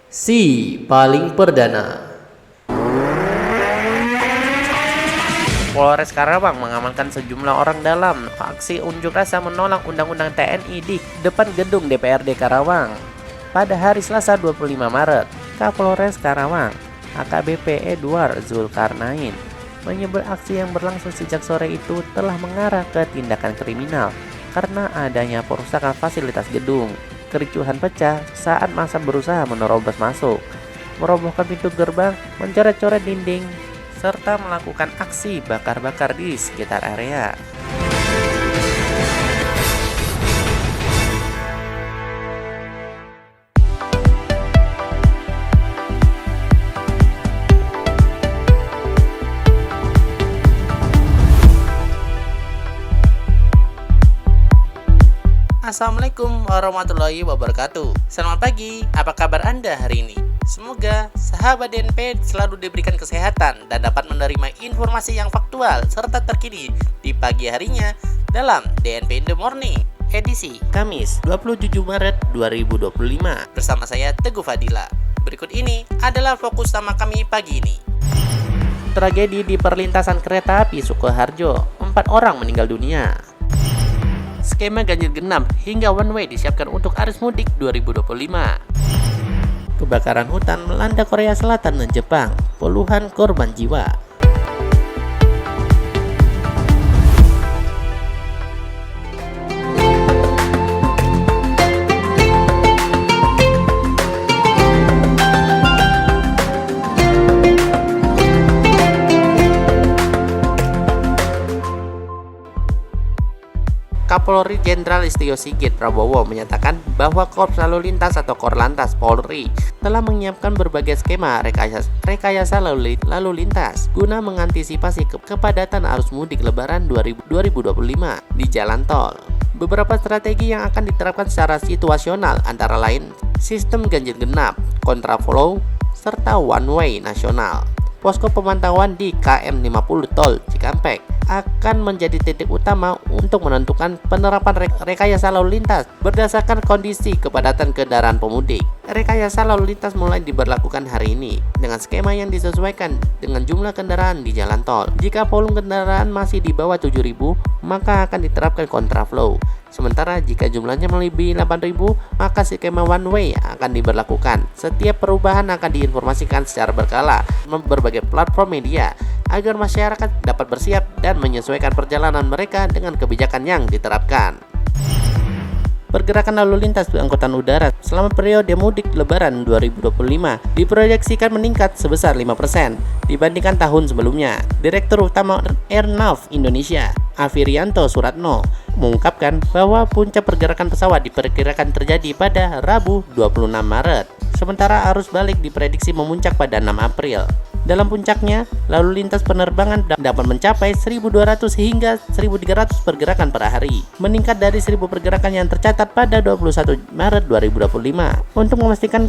Si paling perdana. Polres Karawang mengamankan sejumlah orang dalam aksi unjuk rasa menolak Undang-Undang TNI di depan gedung DPRD Karawang. Pada hari Selasa 25 Maret, Kapolres Karawang, AKBP Edward Zulkarnain, menyebut aksi yang berlangsung sejak sore itu telah mengarah ke tindakan kriminal karena adanya perusakan fasilitas gedung. Kericuhan pecah saat massa berusaha menerobos masuk, merobohkan pintu gerbang, mencoret-coret dinding, serta melakukan aksi bakar-bakar di sekitar area. Assalamualaikum warahmatullahi wabarakatuh. Selamat pagi, apa kabar Anda hari ini? Semoga sahabat DNP selalu diberikan kesehatan dan dapat menerima informasi yang faktual serta terkini di pagi harinya dalam DNP in the Morning edisi Kamis 27 Maret 2025 bersama saya Teguh Fadila. Berikut ini adalah fokus utama kami pagi ini. Tragedi di perlintasan kereta api Sukoharjo, 4 orang meninggal dunia. Skema ganjil genap hingga one way disiapkan untuk arus mudik 2025. Kebakaran hutan melanda Korea Selatan dan Jepang, puluhan korban jiwa. Kapolri Jenderal Listio Sigit Prabowo menyatakan bahwa Korps Lalu Lintas atau Korlantas Polri telah menyiapkan berbagai skema rekayasa lalu lintas guna mengantisipasi kepadatan arus mudik Lebaran 2025 di jalan tol. Beberapa strategi yang akan diterapkan secara situasional antara lain sistem ganjil genap, kontraflow, serta one way nasional. Posko pemantauan di KM 50 Tol Cikampek akan menjadi titik utama untuk menentukan penerapan rekayasa lalu lintas berdasarkan kondisi kepadatan kendaraan pemudik. Rekayasa lalu lintas mulai diberlakukan hari ini dengan skema yang disesuaikan dengan jumlah kendaraan di jalan tol. Jika volume kendaraan masih di bawah 7.000, maka akan diterapkan kontraflow. Sementara jika jumlahnya melebihi 8.000, maka skema one way akan diberlakukan. Setiap perubahan akan diinformasikan secara berkala berbagai platform media agar masyarakat dapat bersiap dan menyesuaikan perjalanan mereka dengan kebijakan yang diterapkan. Pergerakan lalu lintas angkutan udara selama periode mudik Lebaran 2025 diproyeksikan meningkat sebesar 5% dibandingkan tahun sebelumnya. Direktur Utama Airnav Indonesia, Afirianto Suratno, mengungkapkan bahwa puncak pergerakan pesawat diperkirakan terjadi pada Rabu 26 Maret. Sementara arus balik diprediksi memuncak pada 6 April. Dalam puncaknya, lalu lintas penerbangan dapat mencapai 1.200 hingga 1.300 pergerakan per hari, meningkat dari 1.000 pergerakan yang tercatat pada 21 Maret 2025. Untuk memastikan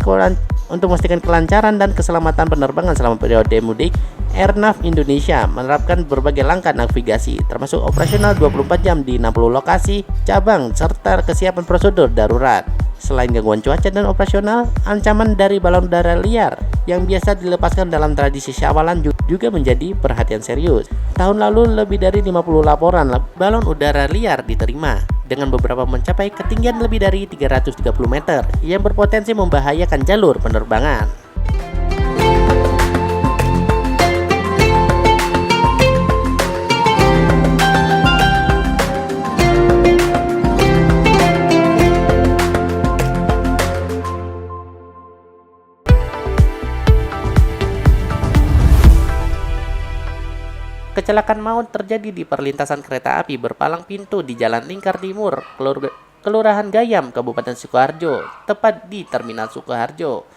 kelancaran dan keselamatan penerbangan selama periode mudik, Airnav Indonesia menerapkan berbagai langkah navigasi, termasuk operasional 24 jam di 60 lokasi cabang serta kesiapan prosedur darurat. Selain gangguan cuaca dan operasional, ancaman dari balon udara liar yang biasa dilepaskan dalam tradisi Syawalan juga menjadi perhatian serius. Tahun lalu lebih dari 50 laporan balon udara liar diterima, dengan beberapa mencapai ketinggian lebih dari 330 meter yang berpotensi membahayakan jalur penerbangan. Kecelakaan maut terjadi di perlintasan kereta api berpalang pintu di Jalan Lingkar Timur, Kelurahan Gayam, Kabupaten Sukoharjo, tepat di Terminal Sukoharjo.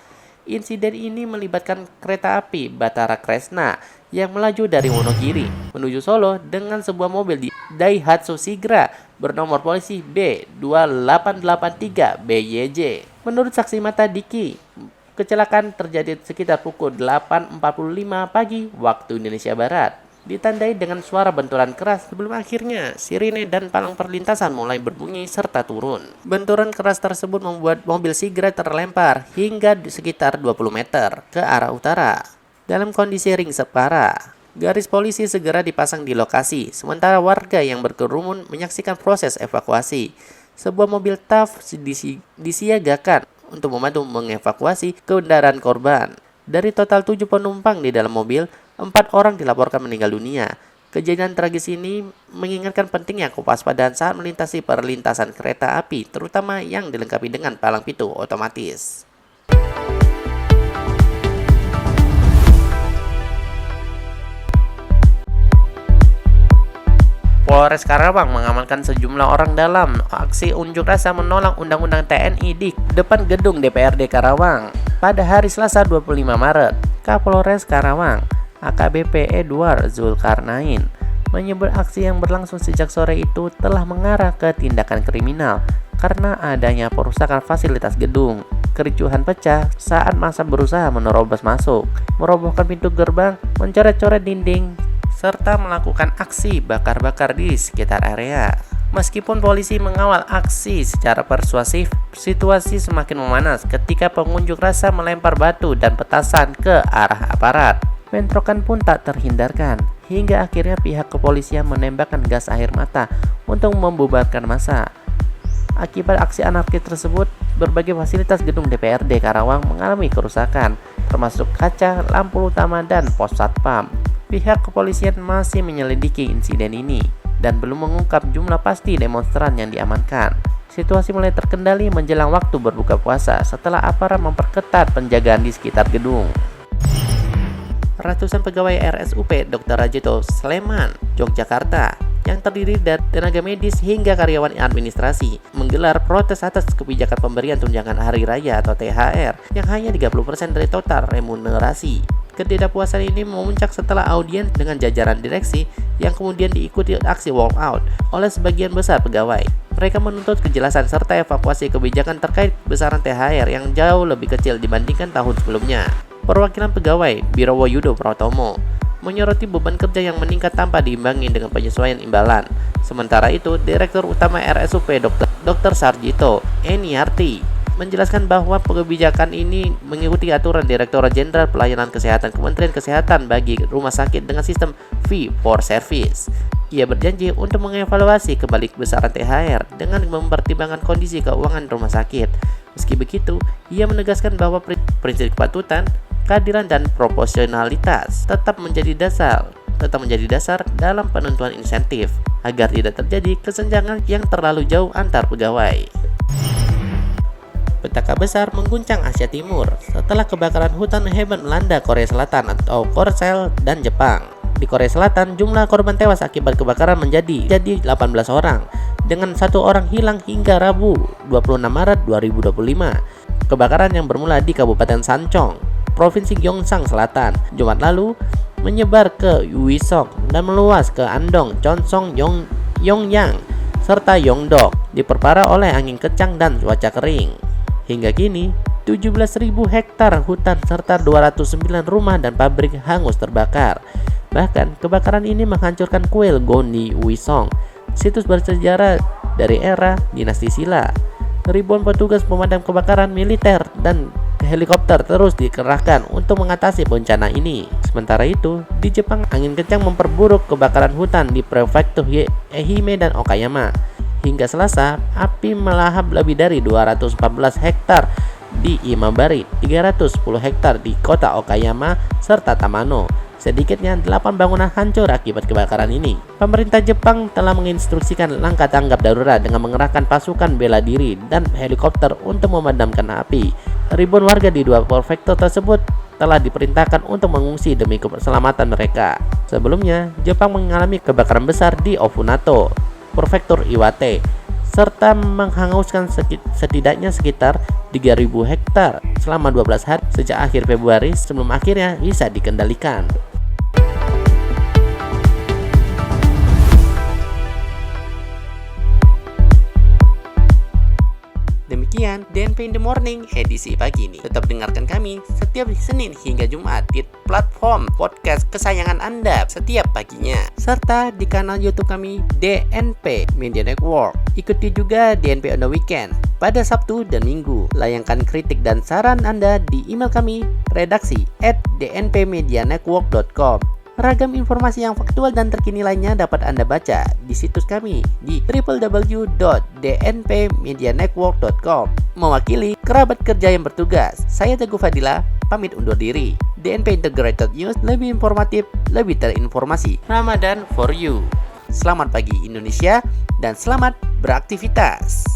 Insiden ini melibatkan kereta api Batara Kresna yang melaju dari Wonogiri menuju Solo dengan sebuah mobil Daihatsu Sigra bernomor polisi B2883 BYJ. Menurut saksi mata Diki, kecelakaan terjadi sekitar pukul 8.45 pagi waktu Indonesia Barat. ditandai dengan suara benturan keras sebelum akhirnya sirine dan palang perlintasan mulai berbunyi serta turun. Benturan keras tersebut membuat mobil Sigra terlempar hingga sekitar 20 meter ke arah utara dalam kondisi ringsek parah. Garis polisi segera dipasang di lokasi, sementara warga yang berkerumun menyaksikan proses evakuasi. Sebuah mobil TAF disiagakan untuk membantu mengevakuasi kendaraan korban. Dari total 7 penumpang di dalam mobil, 4 orang dilaporkan meninggal dunia. Kejadian tragis ini mengingatkan pentingnya kewaspadaan saat melintasi perlintasan kereta api, terutama yang dilengkapi dengan palang pintu otomatis. Polres Karawang mengamankan sejumlah orang dalam aksi unjuk rasa menolak Undang-Undang TNI di depan gedung DPRD Karawang pada hari Selasa 25 Maret. Kapolres Karawang, AKBP Edward Zulkarnain, menyebut aksi yang berlangsung sejak sore itu telah mengarah ke tindakan kriminal karena adanya perusakan fasilitas gedung. Kericuhan pecah saat massa berusaha menerobos masuk, merobohkan pintu gerbang, mencoret-coret dinding, serta melakukan aksi bakar-bakar di sekitar area. Meskipun polisi mengawal aksi secara persuasif, situasi semakin memanas ketika pengunjuk rasa melempar batu dan petasan ke arah aparat. Bentrokan pun tak terhindarkan, hingga akhirnya pihak kepolisian menembakkan gas air mata untuk membubarkan massa. Akibat aksi anarkis tersebut, berbagai fasilitas gedung DPRD Karawang mengalami kerusakan, termasuk kaca, lampu utama, dan pos satpam. Pihak kepolisian masih menyelidiki insiden ini dan belum mengungkap jumlah pasti demonstran yang diamankan. Situasi mulai terkendali menjelang waktu berbuka puasa setelah aparat memperketat penjagaan di sekitar gedung. Ratusan pegawai RSUP Dr. Rajito Sleman, Yogyakarta, yang terdiri dari tenaga medis hingga karyawan administrasi, menggelar protes atas kebijakan pemberian tunjangan hari raya atau THR yang hanya 30% dari total remunerasi. Ketidakpuasan ini memuncak setelah audiens dengan jajaran direksi yang kemudian diikuti aksi walkout oleh sebagian besar pegawai. Mereka menuntut kejelasan serta evakuasi kebijakan terkait besaran THR yang jauh lebih kecil dibandingkan tahun sebelumnya. Perwakilan pegawai, Birowo Yudo Pratomo, menyoroti beban kerja yang meningkat tanpa diimbangi dengan penyesuaian imbalan. Sementara itu, Direktur Utama RSUP Dr. Sarjito Eniarti menjelaskan bahwa kebijakan ini mengikuti aturan Direktorat Jenderal Pelayanan Kesehatan Kementerian Kesehatan bagi rumah sakit dengan sistem fee for service. Ia berjanji untuk mengevaluasi kembali besaran THR dengan mempertimbangkan kondisi keuangan rumah sakit. Meski begitu, ia menegaskan bahwa prinsip kepatutan, keadilan, dan proporsionalitas tetap menjadi dasar dalam penentuan insentif agar tidak terjadi kesenjangan yang terlalu jauh antar pegawai. Petaka besar mengguncang Asia Timur setelah kebakaran hutan hebat melanda Korea Selatan atau Korsel dan Jepang. Di Korea Selatan, jumlah korban tewas akibat kebakaran menjadi 18 orang, dengan 1 orang hilang hingga Rabu 26 Maret 2025. Kebakaran yang bermula di Kabupaten Sanchong, Provinsi Gyeongsang Selatan, Jumat lalu menyebar ke Uiseok dan meluas ke Andong, Cheongsong, Yongyang, serta Yeongdo, diperparah oleh angin kencang dan cuaca kering. Hingga kini, 17.000 hektar hutan serta 209 rumah dan pabrik hangus terbakar. Bahkan, kebakaran ini menghancurkan kuil Goni Uisong, situs bersejarah dari era dinasti Silla. Ribuan petugas pemadam kebakaran militer dan helikopter terus dikerahkan untuk mengatasi bencana ini. Sementara itu, di Jepang, angin kencang memperburuk kebakaran hutan di prefektur Ehime dan Okayama. Hingga Selasa, api melahap lebih dari 214 hektar di Imabari, 310 hektar di kota Okayama, serta Tamano. Sedikitnya 8 bangunan hancur akibat kebakaran ini. Pemerintah Jepang telah menginstruksikan langkah tanggap darurat dengan mengerahkan pasukan bela diri dan helikopter untuk memadamkan api. Ribuan warga di 2 prefektur tersebut telah diperintahkan untuk mengungsi demi keselamatan mereka. Sebelumnya, Jepang mengalami kebakaran besar di Ofunato, Prefektur Iwate, serta menghanguskan setidaknya sekitar 3.000 hektar selama 12 hari sejak akhir Februari sebelum akhirnya bisa dikendalikan. Demikian DNP in the Morning edisi pagi ini. Tetap dengarkan kami setiap Senin hingga Jumat di platform podcast kesayangan Anda setiap paginya. Serta di kanal YouTube kami DNP Media Network. Ikuti juga DNP on the Weekend pada Sabtu dan Minggu. Layangkan kritik dan saran Anda di email kami redaksi@dnpmedianetwork.com. Ragam informasi yang faktual dan terkini lainnya dapat Anda baca di situs kami di www.dnpmedianetwork.com. Mewakili kerabat kerja yang bertugas, saya Teguh Fadila, pamit undur diri. DNP Integrated News, lebih informatif, lebih terinformasi. Ramadan for you. Selamat pagi Indonesia dan selamat beraktivitas.